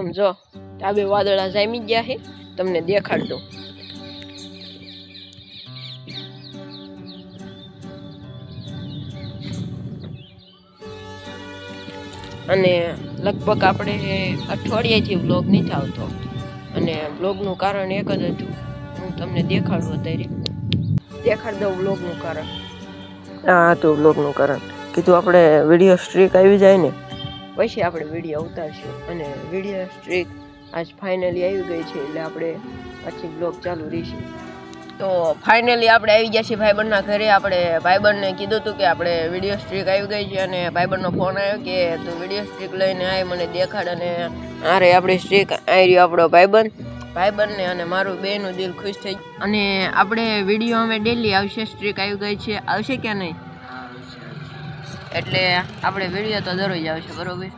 આમ જો આ બે વાદળા જામી ગયા છે, તમને દેખાડ દઉં. અને લગભગ આપણે અઠવાડિયાથી બ્લોગ નથી આવતો, અને બ્લોગનું કારણ એક જ હતું, હું તમને દેખાડું અત્યારે દેખાડ દઉં બ્લોગનું કારણ. આ હતું બ્લોગનું કારણ. કીધું આપણે વિડીયો સ્ટ્રીક આવી જાય ને પછી આપણે વિડીયો ઉતારશું, અને વિડીયો સ્ટ્રીક આજ ફાઇનલી આવી ગઈ છે, એટલે આપણે પછી બ્લોગ ચાલુ રહીશું. તો ફાઇનલી આપણે આવી ગયા છીએ ભાઈબંધના ઘરે. આપણે ભાઈબંધને કીધું હતું કે આપણે વિડીયો સ્ટ્રીક આવી ગઈ છે, અને ભાઈબંધનો ફોન આવ્યો કે તું વિડીયો સ્ટ્રીક લઈને આય, મને દેખાડ. અને આરે આપણી સ્ટ્રીક આવી રહ્યો આપણો ભાઈબંધને, અને મારું બેનું દિલ ખુશ થઈ ગયું. અને આપણે વિડીયો અમે ડેલી આવશે, સ્ટ્રીક આવી ગઈ છે, આવશે કે નહીં? એટલે આપણે વિડીયો તો દરરોજ આવશે, બરોબર.